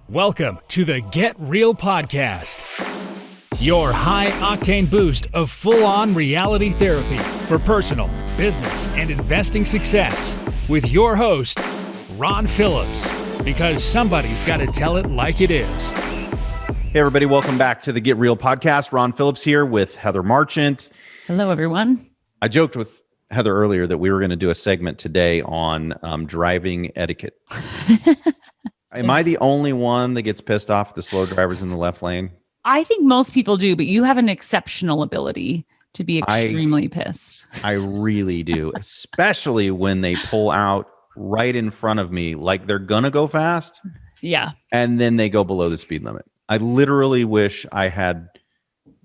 Welcome to the Get Real Podcast, your high-octane boost of full-on reality therapy for personal, business, and investing success with your host, Ron Phillips, because somebody's got to tell it like it is. Hey, everybody. Welcome back to the Get Real Podcast. Ron Phillips here with Heather Marchant. Hello, everyone. I joked with Heather earlier that we were going to do a segment today on driving etiquette. Am I the only one that gets pissed off at the slow drivers in the left lane? I think most people do, but you have an exceptional ability to be extremely pissed. I really do, especially when they pull out right in front of me like they're going to go fast. Yeah. And then they go below the speed limit. I literally wish I had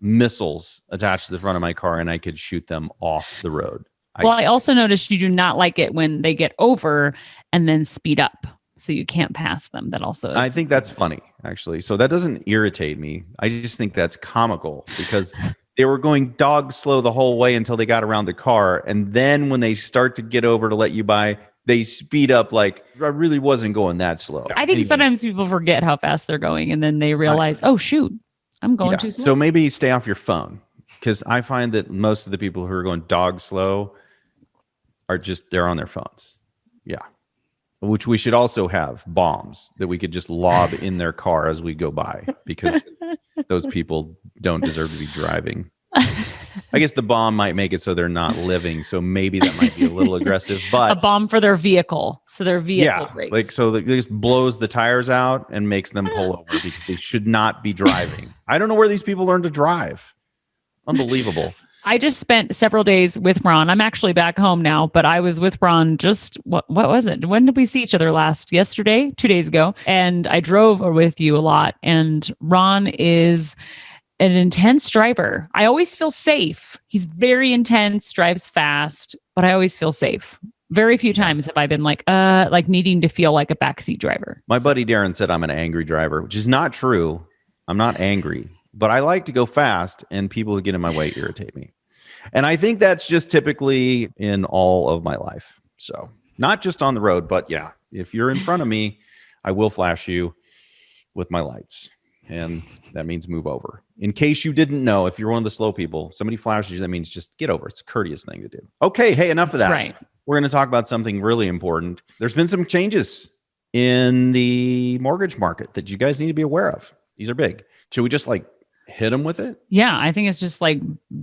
missiles attached to the front of my car and I could shoot them off the road. I also noticed you do not like it when they get over and then speed up, so you can't pass them. That also is. I think that's funny, actually. So that doesn't irritate me. I just think that's comical because they were going dog slow the whole way until they got around the car. And then when they start to get over to let you by, they speed up like, I really wasn't going that slow. I think sometimes people forget how fast they're going and then they realize, oh, shoot, I'm going too slow. So maybe stay off your phone, because I find that most of the people who are going dog slow are they're on their phones. Yeah. Which we should also have bombs that we could just lob in their car as we go by, because those people don't deserve to be driving. I guess the bomb might make it so they're not living. So maybe that might be a little aggressive, but a bomb for their vehicle. So their vehicle breaks. Like, so it just blows the tires out and makes them pull over because they should not be driving. I don't know where these people learn to drive. Unbelievable. I just spent several days with Ron. I'm actually back home now, but I was with Ron just, what was it? When did we see each other last? Yesterday, 2 days ago. And I drove with you a lot. And Ron is an intense driver. I always feel safe. He's very intense, drives fast, but I always feel safe. Very few times have I been like needing to feel like a backseat driver. My buddy Darren said I'm an angry driver, which is not true. I'm not angry, but I like to go fast, and people who get in my way irritate me. And I think that's just typically in all of my life. So not just on the road, but yeah, if you're in front of me, I will flash you with my lights. And that means move over. In case you didn't know, if you're one of the slow people, somebody flashes you, that means just get over. It's a courteous thing to do. Okay, hey, enough of that. Right. We're going to talk about something really important. There's been some changes in the mortgage market that you guys need to be aware of. These are big. Should we just hit them with it? Yeah, I think it's just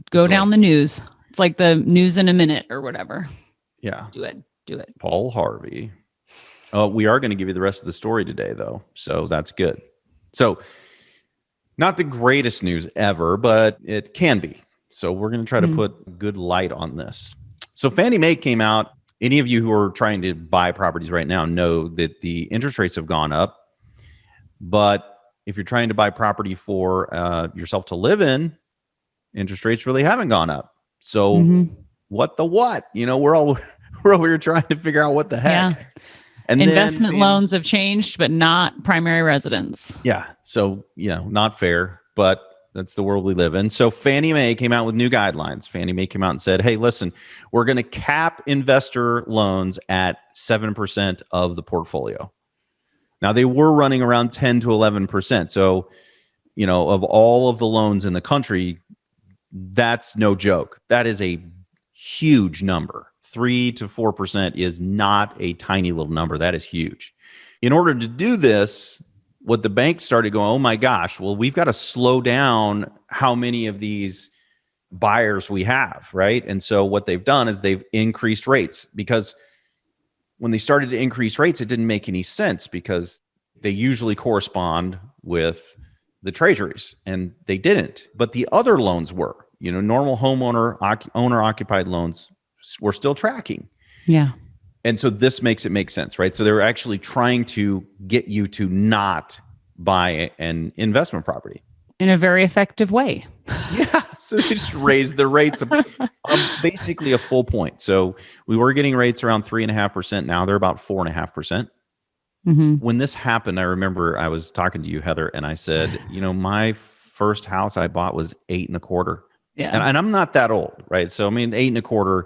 go down the news. It's like the news in a minute or whatever. Yeah. Do it. Paul Harvey. We are going to give you the rest of the story today, though. So that's good. So not the greatest news ever, but it can be. So we're going to try to put good light on this. So Fannie Mae came out. Any of you who are trying to buy properties right now know that the interest rates have gone up. But if you're trying to buy property for yourself to live in, interest rates really haven't gone up. So what? We're over here trying to figure out what the heck. Yeah. And investment loans have changed, but not primary residence. Yeah. So, not fair, but that's the world we live in. So Fannie Mae came out with new guidelines. Fannie Mae came out and said, hey, listen, we're going to cap investor loans at 7% of the portfolio. Now, they were running around 10 to 11%. So, of all of the loans in the country, that's no joke. That is a huge number. 3 to 4% is not a tiny little number. That is huge. In order to do this, what the banks started going, oh my gosh, well, we've got to slow down how many of these buyers we have, right? And so what they've done is they've increased rates, because when they started to increase rates, it didn't make any sense because they usually correspond with the treasuries, and they didn't. But the other loans were, normal homeowner, owner-occupied loans were still tracking. Yeah. And so this makes it make sense, right? So they were actually trying to get you to not buy an investment property. In a very effective way. Yeah. So they just raised the rates basically a full point. So we were getting rates around 3.5%. Now they're about 4.5%. When this happened, I remember I was talking to you, Heather, and I said, my first house I bought was 8.25%. Yeah. And I'm not that old, right? So 8.25%.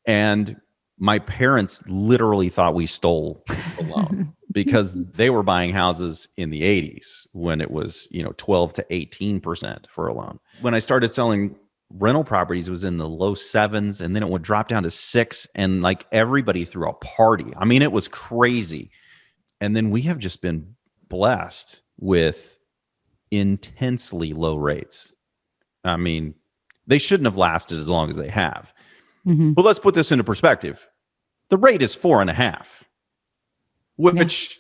And my parents literally thought we stole the loan. because they were buying houses in the 80s when it was, 12 to 18% for a loan. When I started selling rental properties, it was in the low sevens, and then it would drop down to 6, and like everybody threw a party. I mean, it was crazy. And then we have just been blessed with intensely low rates. I mean, they shouldn't have lasted as long as they have. But let's put this into perspective. The rate is 4.5, which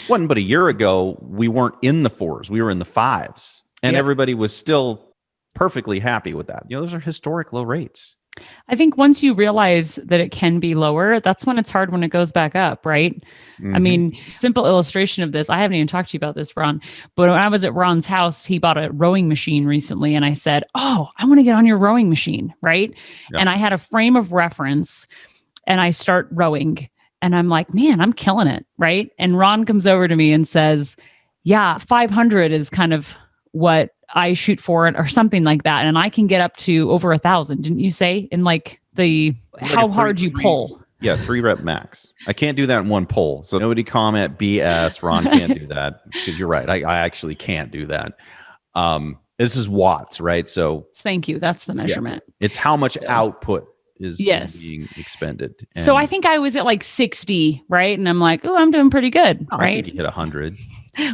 wasn't but a year ago. We weren't in the 4s. We were in the 5s. And everybody was still perfectly happy with that. Those are historic low rates. I think once you realize that it can be lower, that's when it's hard when it goes back up, right? I mean, simple illustration of this. I haven't even talked to you about this, Ron, but when I was at Ron's house, he bought a rowing machine recently, and I said, "Oh, I want to get on your rowing machine," right? Yeah. And I had a frame of reference, and I start rowing, and I'm like, "Man, I'm killing it," right? And Ron comes over to me and says, "Yeah, 500 is kind of what I shoot for it," or something like that. And I can get up to over 1,000. Didn't you say in like how hard you pull? Yeah. 3 rep max. I can't do that in one pull. So nobody comment BS. Ron can't do that, because you're right. I actually can't do that. This is watts, right? So thank you. That's the measurement. Yeah. It's how much output is being expended. And so I think I was at like 60, right? And I'm like, oh, I'm doing pretty good, right? I think you hit 100.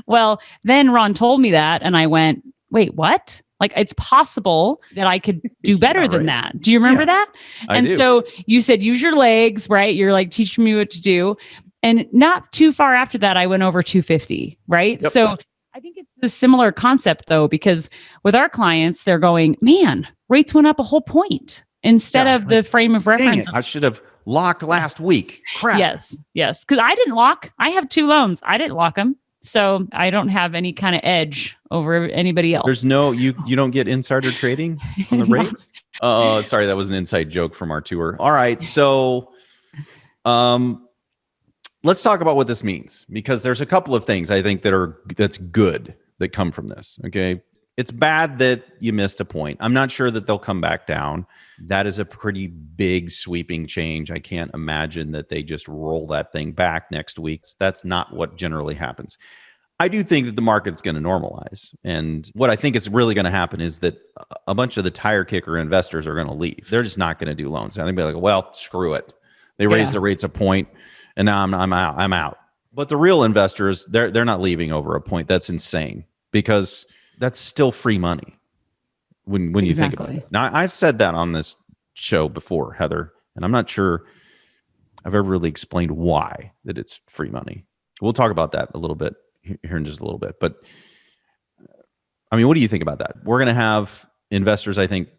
Well, then Ron told me that, and I went, wait, what? Like, it's possible that I could do better than that. Do you remember that? And so you said, use your legs, right? You're like teaching me what to do. And not too far after that, I went over 250, right? Yep. So I think it's a similar concept, though, because with our clients, they're going, man, rates went up a whole point instead of the frame of reference. Dang it, I should have locked last week. Crap. Yes. Because I didn't lock. I have 2 loans. I didn't lock them. So I don't have any kind of edge over anybody else. There's no, you don't get insider trading on the rates? Oh, sorry. That was an inside joke from our tour. All right. So let's talk about what this means, because there's a couple of things I think that's good that come from this. Okay. It's bad that you missed a point. I'm not sure that they'll come back down. That is a pretty big sweeping change. I can't imagine that they just roll that thing back next week. That's not what generally happens. I do think that the market's going to normalize. And what I think is really going to happen is that a bunch of the tire kicker investors are going to leave. They're just not going to do loans. They'll be like, well, screw it. They raised the rates a point, and now I'm out. But the real investors, they're not leaving over a point. That's insane, because that's still free money when you think about it. Now, I've said that on this show before, Heather, and I'm not sure I've ever really explained why that it's free money. We'll talk about that a little bit here in just a little bit. But I mean, what do you think about that? We're going to have investors, I think,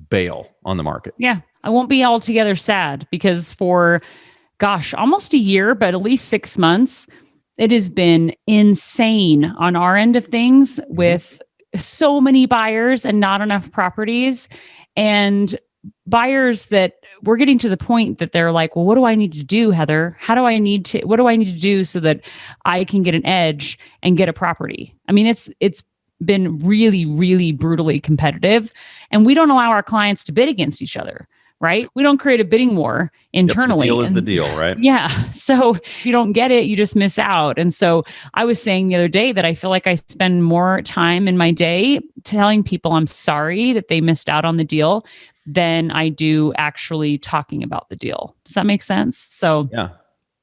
bail on the market. Yeah, I won't be altogether sad, because for, almost a year, but at least 6 months, it has been insane on our end of things with so many buyers and not enough properties, and buyers that we're getting to the point that they're like, well, what do I need to do, Heather? What do I need to do so that I can get an edge and get a property? I mean, it's been really, really brutally competitive, and we don't allow our clients to bid against each other. Right? We don't create a bidding war internally. The deal is the deal, right? Yeah. So if you don't get it, you just miss out. And so I was saying the other day that I feel like I spend more time in my day telling people I'm sorry that they missed out on the deal than I do actually talking about the deal. Does that make sense? So yeah.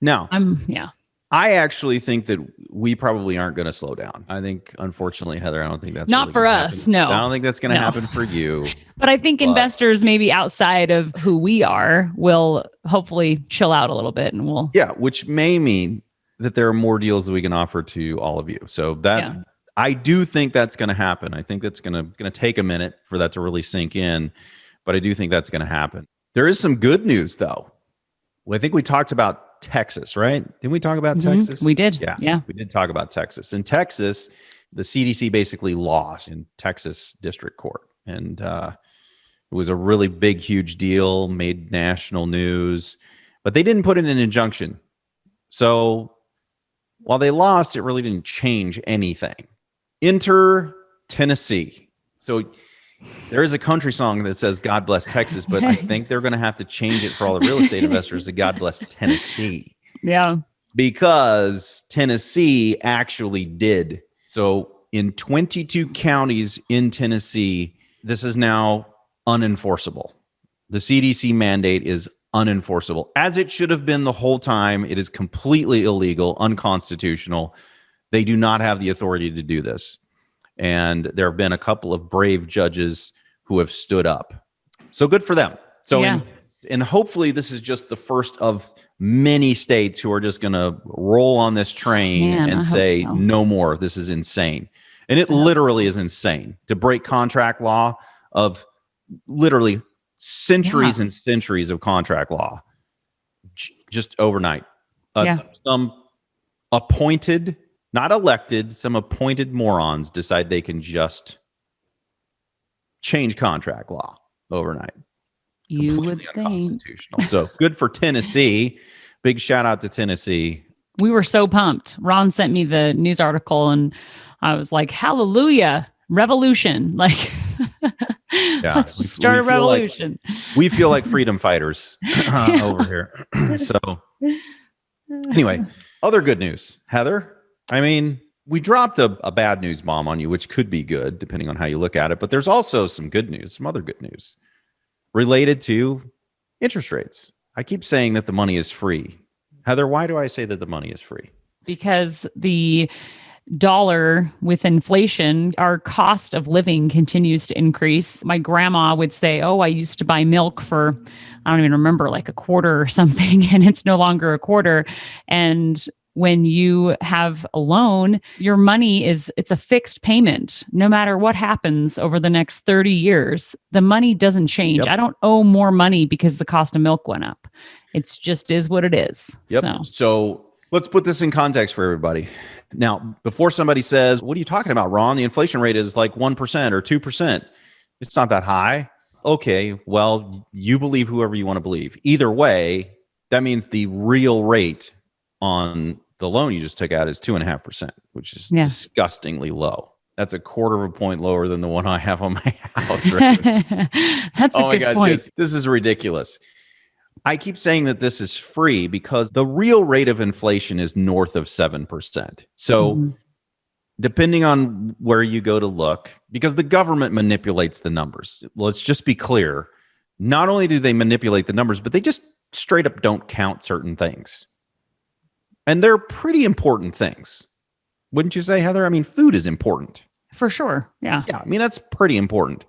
Now, I actually think that we probably aren't going to slow down. I think, unfortunately, Heather, I don't think that's not really for us. Happen. No, I don't think that's going to happen for you. But I think investors, maybe outside of who we are, will hopefully chill out a little bit, and which may mean that there are more deals that we can offer to all of you. So I do think that's going to happen. I think that's going to take a minute for that to really sink in, but I do think that's going to happen. There is some good news, though. Well, I think we talked about Texas, right? Didn't we talk about Texas? We did. Yeah. We did talk about Texas. In Texas, the CDC basically lost in Texas District Court. And it was a really big, huge deal, made national news, but they didn't put in an injunction. So while they lost, it really didn't change anything. Enter Tennessee. So there is a country song that says God bless Texas, but I think they're going to have to change it for all the real estate investors to God bless Tennessee. Yeah. because Tennessee actually did. So in 22 counties in Tennessee, this is now unenforceable. The CDC mandate is unenforceable, as it should have been the whole time. It is completely illegal, unconstitutional. They do not have the authority to do this. And there have been a couple of brave judges who have stood up. So good for them. So, and hopefully this is just the first of many states who are just going to roll on this train and say, no more. This is insane. And it literally is insane to break contract law of literally centuries and centuries of contract law just overnight. Some appointed, not elected, some appointed morons decide they can just change contract law overnight. You Completely would unconstitutional. So good for Tennessee. Big shout out to Tennessee. We were so pumped. Ron sent me the news article and I was like, hallelujah, revolution. Like, let's just start a revolution. We feel like freedom fighters over here. So anyway, other good news, Heather. I mean, we dropped a bad news bomb on you, which could be good depending on how you look at it. But there's also some good news, some other good news related to interest rates. I keep saying that the money is free. Heather, why do I say that the money is free? Because the dollar with inflation, our cost of living continues to increase. My grandma would say, I used to buy milk for, I don't even remember, like a quarter or something, and it's no longer a quarter. And when you have a loan, your money it's a fixed payment. No matter what happens over the next 30 years, the money doesn't change. I don't owe more money because the cost of milk went up. It's just is what it is. So let's put this in context for everybody. Now, before somebody says, what are you talking about, Ron? The inflation rate is like 1% or 2%. It's not that high. Okay, well, you believe whoever you want to believe. Either way, that means the real rate on the loan you just took out is 2.5%, which is disgustingly low. That's a quarter of a point lower than the one I have on my house. Right? That's a good point. Guys, this is ridiculous. I keep saying that this is free because the real rate of inflation is north of 7%. So depending on where you go to look, because the government manipulates the numbers. Let's just be clear. Not only do they manipulate the numbers, but they just straight up don't count certain things. And they're pretty important things. Wouldn't you say, Heather? I mean, food is important. For sure. Yeah. Yeah. I mean, that's pretty important.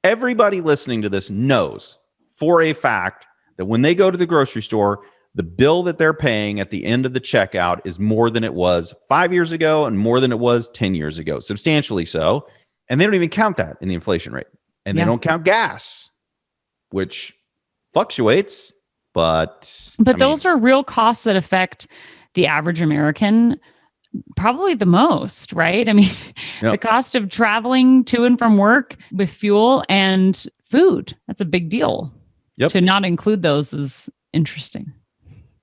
Everybody listening to this knows for a fact that when they go to the grocery store, the bill that they're paying at the end of the checkout is more than it was 5 years ago and more than it was 10 years ago, substantially so. And they don't even count that in the inflation rate. And they don't count gas, which fluctuates, but those are real costs that affect the average American probably the most, right? I mean, the cost of traveling to and from work with fuel and food, that's a big deal. To not include those is interesting.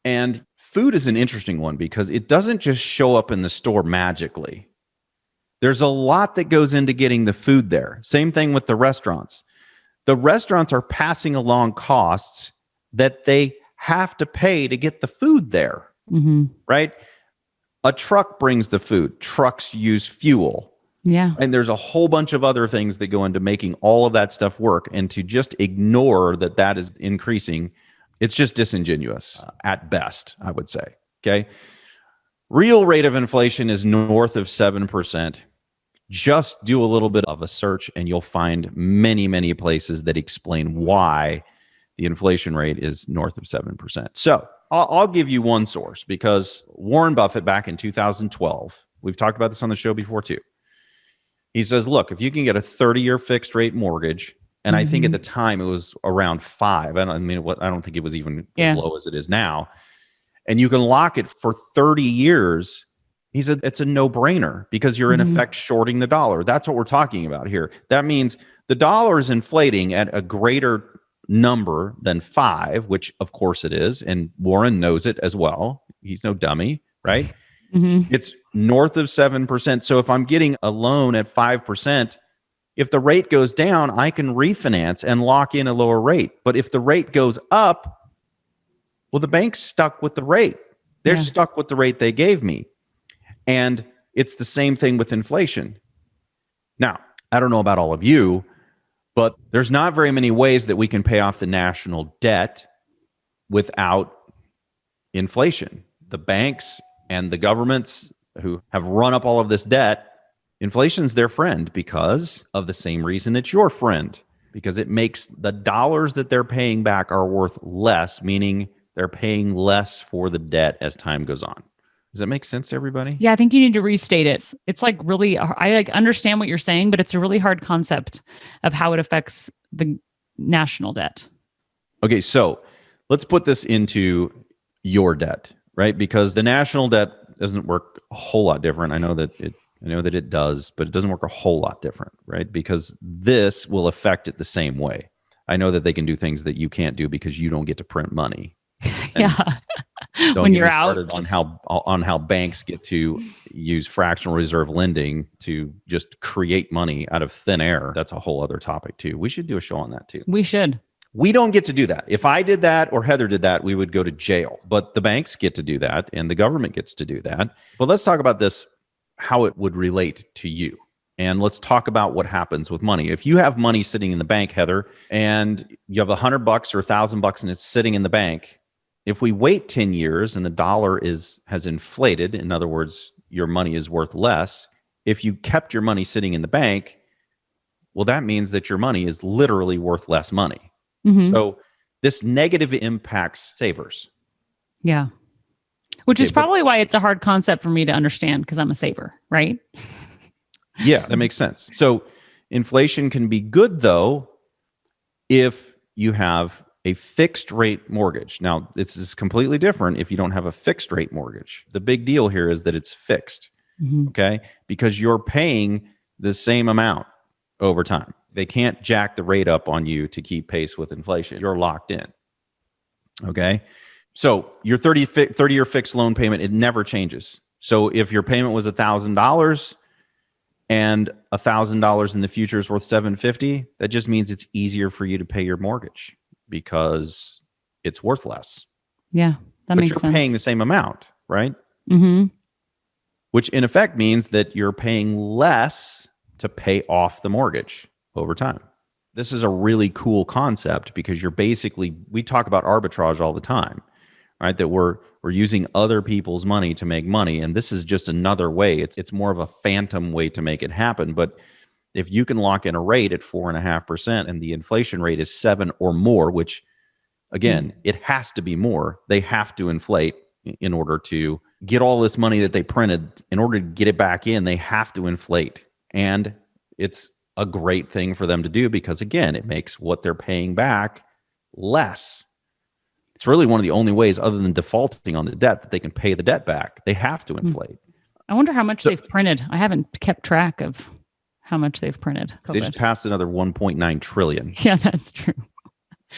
And food is an interesting one because it doesn't just show up in the store magically. There's a lot that goes into getting the food there. Same thing with the restaurants. The restaurants are passing along costs that they have to pay to get the food there, right? A truck brings the food. Trucks use fuel. Yeah. And there's a whole bunch of other things that go into making all of that stuff work. And to just ignore that is increasing, it's just disingenuous at best, I would say. Okay. Real rate of inflation is north of 7%. Just do a little bit of a search and you'll find many, many places that explain why the inflation rate is north of 7%. So I'll give you one source because Warren Buffett back in 2012, we've talked about this on the show before too. He says, look, if you can get a 30-year fixed rate mortgage, and I think at the time it was around 5. I don't think it was even as low as it is now. And you can lock it for 30 years. He said, it's a no-brainer because you're in effect shorting the dollar. That's what we're talking about here. That means the dollar is inflating at a greater number than 5, which of course it is. And Warren knows it as well. He's no dummy, right? It's north of 7%. So if I'm getting a loan at 5%, if the rate goes down, I can refinance and lock in a lower rate. But if the rate goes up, well, the bank's stuck with the rate. They're Yeah. stuck with the rate they gave me. And it's the same thing with inflation. Now, I don't know about all of you, but there's not very many ways that we can pay off the national debt without inflation. The banks and the governments who have run up all of this debt, inflation's their friend because of the same reason it's your friend, because it makes the dollars that they're paying back are worth less, meaning they're paying less for the debt as time goes on. Does that make sense to everybody? Yeah, I think you need to restate it. It's like really, I like understand what you're saying, but it's a really hard concept of how it affects the national debt. Okay, so let's put this into your debt, right? Because the national debt doesn't work a whole lot different. I know that it does, but it doesn't work a whole lot different, right? Because this will affect it the same way. I know that they can do things that you can't do because you don't get to print money. Yeah. When you're out on how banks get to use fractional reserve lending to just create money out of thin air. That's a whole other topic too. We should do a show on that too. We should. We don't get to do that. If I did that or Heather did that, we would go to jail. But the banks get to do that and the government gets to do that. But let's talk about this, how it would relate to you. And let's talk about what happens with money. If you have money sitting in the bank, Heather, and you have $100 or $1,000 and it's sitting in the bank, if we wait 10 years and the dollar has inflated, in other words, your money is worth less, if you kept your money sitting in the bank, well, that means that your money is literally worth less money. Mm-hmm. So this negative impacts savers. Yeah. Which is probably why it's a hard concept for me to understand because I'm a saver, right? Yeah, that makes sense. So inflation can be good, though, if you have a fixed rate mortgage. Now, this is completely different if you don't have a fixed rate mortgage. The big deal here is that it's fixed, okay? Because you're paying the same amount over time. They can't jack the rate up on you to keep pace with inflation. You're locked in, okay? So your 30-year fixed loan payment, it never changes. So if your payment was $1,000 and $1,000 in the future is worth $750, that just means it's easier for you to pay your mortgage because it's worth less. Yeah, that makes sense. But you're paying the same amount, right? Mm-hmm. Which in effect means that you're paying less to pay off the mortgage over time. This is a really cool concept because we talk about arbitrage all the time, right? That we're using other people's money to make money. And this is just another way. It's more of a phantom way to make it happen. But if you can lock in a rate at 4.5% and the inflation rate is 7 or more, which again, it has to be more, they have to inflate in order to get all this money that they printed. In order to get it back in, they have to inflate. And it's a great thing for them to do because, again, it makes what they're paying back less. It's really one of the only ways, other than defaulting on the debt, that they can pay the debt back. They have to inflate. I wonder how much they've printed. I haven't kept track of how much they've printed. They just passed another 1.9 trillion. Yeah, that's true.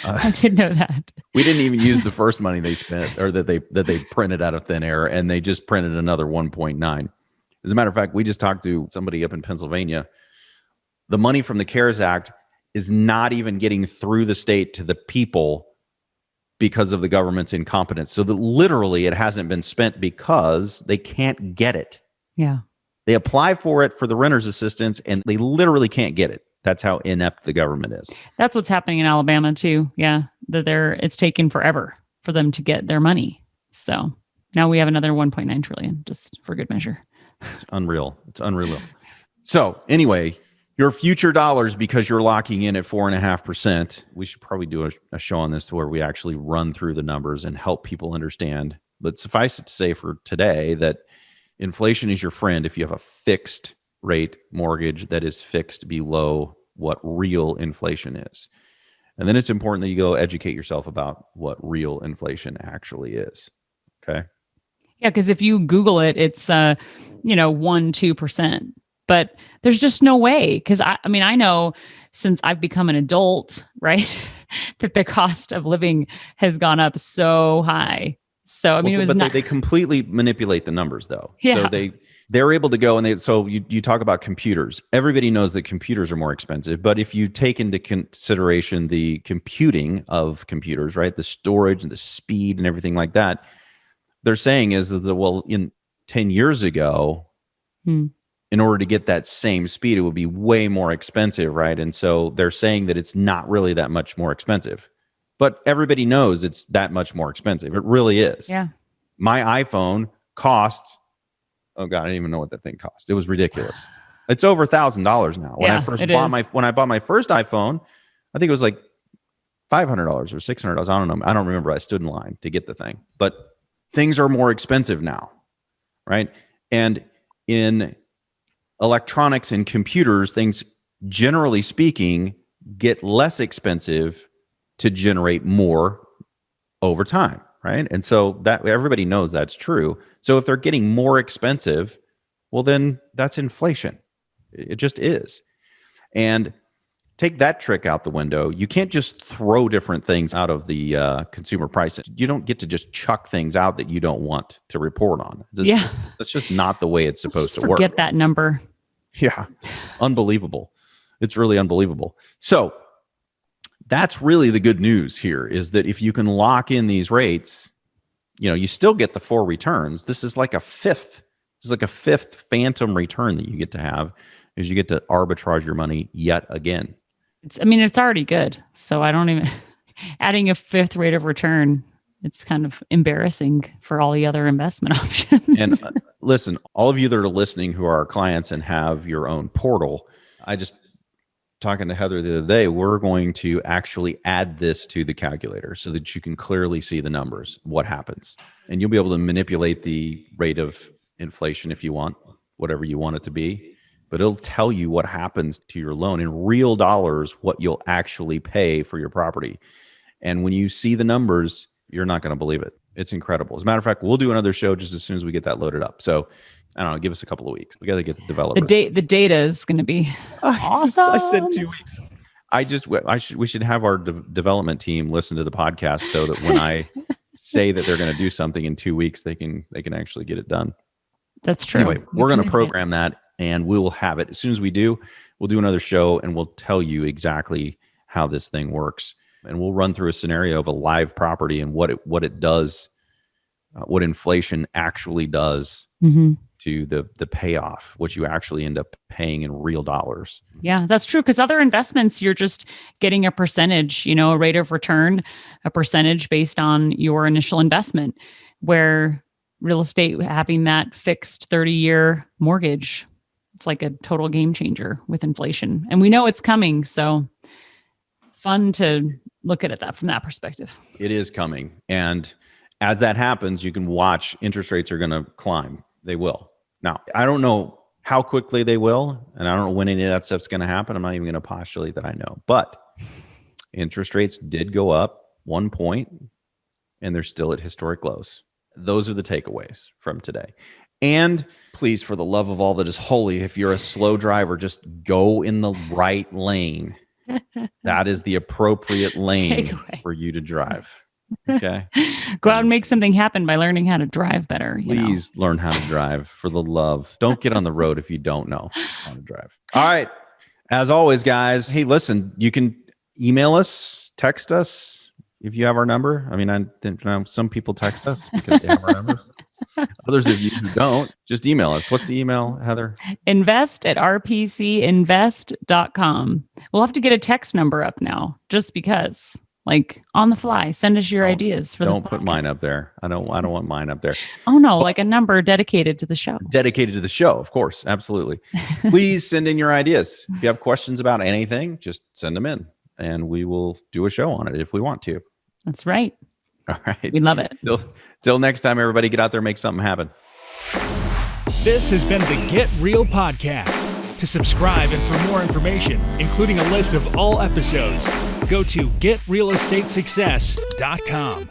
I did know that. We didn't even use the first money they spent or that they printed out of thin air, and they just printed another 1.9. As a matter of fact, we just talked to somebody up in Pennsylvania. The money from the CARES Act is not even getting through the state to the people because of the government's incompetence. So that literally it hasn't been spent because they can't get it. Yeah. They apply for it for the renter's assistance and they literally can't get it. That's how inept the government is. That's what's happening in Alabama too. Yeah. It's taken forever for them to get their money. So now we have another 1.9 trillion just for good measure. It's unreal. It's unreal. So anyway, your future dollars, because you're locking in at 4.5%, we should probably do a show on this where we actually run through the numbers and help people understand. But suffice it to say for today that inflation is your friend if you have a fixed rate mortgage that is fixed below what real inflation is. And then it's important that you go educate yourself about what real inflation actually is. Okay. Yeah, because if you Google it, it's 1-2%. But there's just no way, because I know since I've become an adult, right, that the cost of living has gone up so high. So they completely manipulate the numbers, though. Yeah. So they're able to go and you talk about computers. Everybody knows that computers are more expensive, but if you take into consideration the computing of computers, right, the storage and the speed and everything like that, they're saying is that, well, in 10 years ago, in order to get that same speed, it would be way more expensive, right? And so they're saying that it's not really that much more expensive. But everybody knows it's that much more expensive. It really is. Yeah. My iPhone cost, oh God, I didn't even know what that thing cost. It was ridiculous. It's over $1,000 now. When I bought my first iPhone, I think it was like $500 or $600. I don't know. I don't remember. I stood in line to get the thing. But things are more expensive now, right? And in electronics and computers, things, generally speaking, get less expensive to generate more over time, right? And so that everybody knows that's true. So if they're getting more expensive, well, then that's inflation. It just is. And take that trick out the window. You can't just throw different things out of the consumer price. You don't get to just chuck things out that you don't want to report on. That's just not the way it's supposed to work. Forget that number. Yeah. Unbelievable. It's really unbelievable. So that's really the good news here, is that if you can lock in these rates, you still get the 4 returns. This is like a fifth phantom return that you get to have, is you get to arbitrage your money yet again. It's already good. So I don't even, adding a 5th rate of return, it's kind of embarrassing for all the other investment options. And listen, all of you that are listening who are our clients and have your own portal, I just talking to Heather the other day, we're going to actually add this to the calculator so that you can clearly see the numbers, what happens. And you'll be able to manipulate the rate of inflation if you want, whatever you want it to be. But it'll tell you what happens to your loan in real dollars, what you'll actually pay for your property. And when you see the numbers, you're not going to believe it. It's incredible. As a matter of fact, we'll do another show just as soon as we get that loaded up. So I don't know, give us a couple of weeks. We got to get the developers. The data is going to be awesome. I said 2 weeks. We should have our development team listen to the podcast so that when I say that they're going to do something in 2 weeks, they can actually get it done. That's true. Anyway, we're going to program that, and we will have it. As soon as we do, we'll do another show, and we'll tell you exactly how this thing works. And we'll run through a scenario of a live property and what it does, what inflation actually does to the payoff, what you actually end up paying in real dollars. Yeah, that's true. Because other investments, you're just getting a percentage, a rate of return, a percentage based on your initial investment, where real estate, having that fixed 30-year mortgage, it's like a total game changer with inflation. And we know it's coming. So fun to look at it from that perspective. It is coming. And as that happens, you can watch interest rates are going to climb. They will. Now, I don't know how quickly they will, and I don't know when any of that stuff's going to happen. I'm not even going to postulate that I know. But interest rates did go up 1 point, and they're still at historic lows. Those are the takeaways from today. And please, for the love of all that is holy, if you're a slow driver, just go in the right lane. That is the appropriate lane for you to drive. Okay. Go out and make something happen by learning how to drive better. Please learn how to drive, for the love. Don't get on the road if you don't know how to drive. All right. As always, guys, hey, listen, you can email us, text us if you have our number. I mean, I think some people text us because they have our numbers. Others of you who don't, just email us. What's the email, Heather? invest@rpcinvest.com. We'll have to get a text number up now, just because, like, on the fly, send us your ideas for Don't put mine up there. I don't want mine up there. Oh no, like a number dedicated to the show. Dedicated to the show, of course. Absolutely. Please send in your ideas. If you have questions about anything, just send them in and we will do a show on it if we want to. That's right. All right. We love it. Till next time, everybody, get out there and make something happen. This has been the Get Real Podcast. To subscribe and for more information, including a list of all episodes, go to getrealestatesuccess.com.